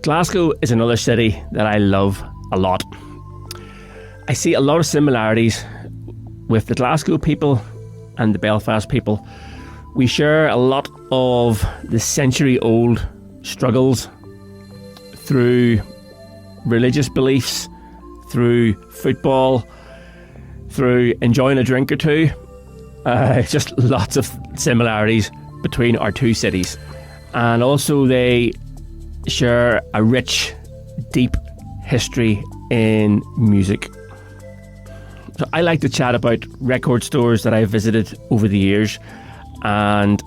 Glasgow is another city that I love a lot. I see a lot of similarities with the Glasgow people and the Belfast people. We share a lot of the century-old struggles through religious beliefs, through football, through enjoying a drink or two. Just lots of similarities between our two cities. And also they share a rich, deep history in music. So I like to chat about record stores that I've visited over the years, and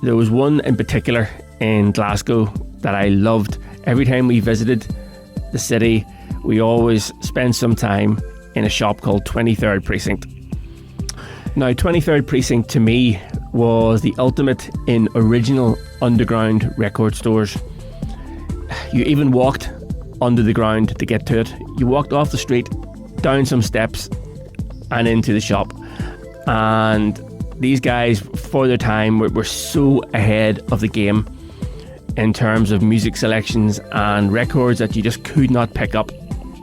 there was one in particular in Glasgow that I loved. Every time we visited the city, we always spent some time in a shop called 23rd Precinct. Now, 23rd Precinct to me was the ultimate in original underground record stores. You even walked under the ground to get to it. You walked off the street, down some steps, and into the shop. And these guys, for their time, were so ahead of the game in terms of music selections and records that you just could not pick up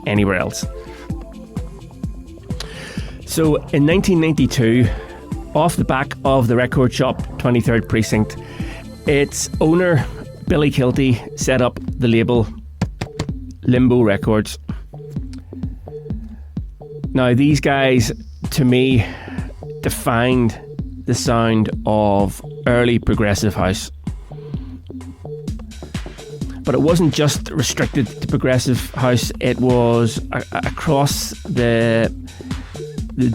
anywhere else. So in 1992, off the back of the record shop 23rd Precinct, its owner Billy Kiltie set up the label Limbo Records. Now these guys, to me, defined the sound of early progressive house. But it wasn't just restricted to progressive house, it was across the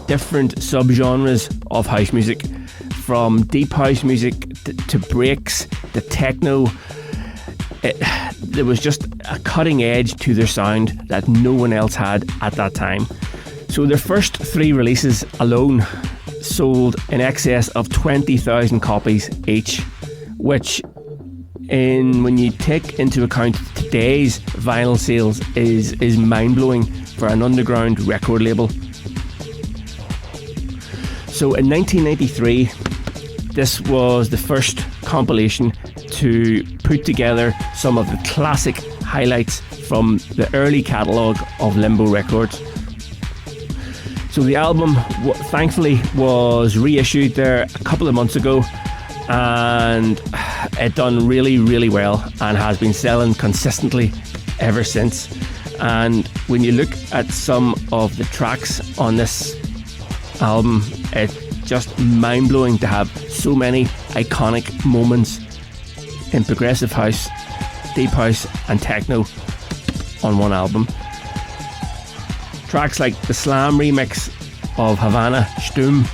different subgenres of house music, from deep house music to breaks to techno. There was just a cutting edge to their sound that no one else had at that time. So their first 3 releases alone sold in excess of 20,000 copies each, which when you take into account today's vinyl sales is mind-blowing for an underground record label. So in 1993, this was the first compilation to put together some of the classic highlights from the early catalogue of Limbo Records. So the album, thankfully, was reissued there a couple of months ago, and it done really, really well and has been selling consistently ever since. And when you look at some of the tracks on this album, it's just mind-blowing to have so many iconic moments in progressive house, deep house and techno on one album. Tracks like the Slam remix of Havana Stum,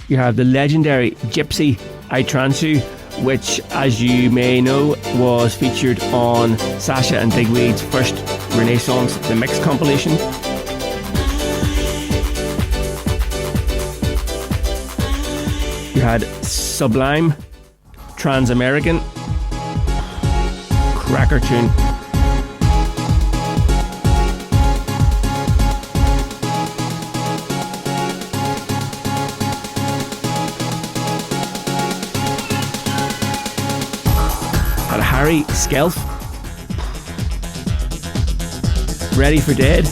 you have the legendary Gypsy I Trance You, which, as you may know, was featured on Sasha and Digweed's first Renaissance The Mix compilation. You had Sublime, Trans-American, cracker tune. Had Harry Skelf, Ready for Dead.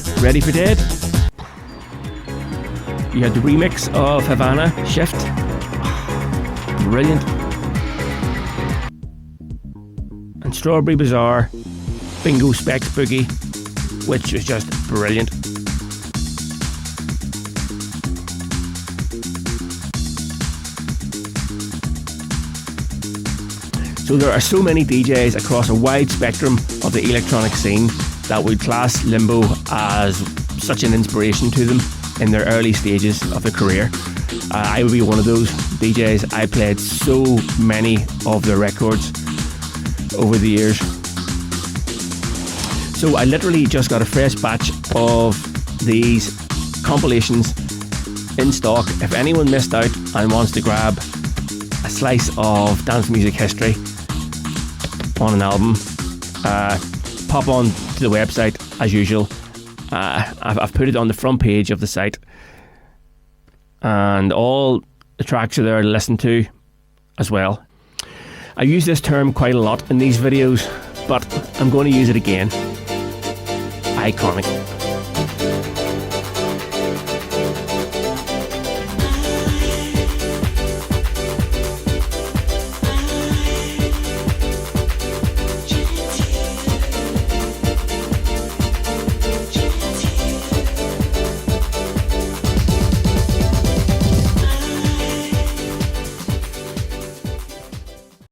You had the remix of Havana Shift, brilliant. And Strawberry Bazaar, Bingo Specs Boogie, which was just brilliant. So there are so many DJs across a wide spectrum of the electronic scene that would class Limbo as such an inspiration to them in their early stages of their career. I would be one of those DJs. I played so many of their records over the years. So I literally just got a fresh batch of these compilations in stock. If anyone missed out and wants to grab a slice of dance music history on an album, pop on to the website as usual. I've put it on the front page of the site, and all the tracks are there to listen to, as well. I use this term quite a lot in these videos, but I'm going to use it again. Iconic.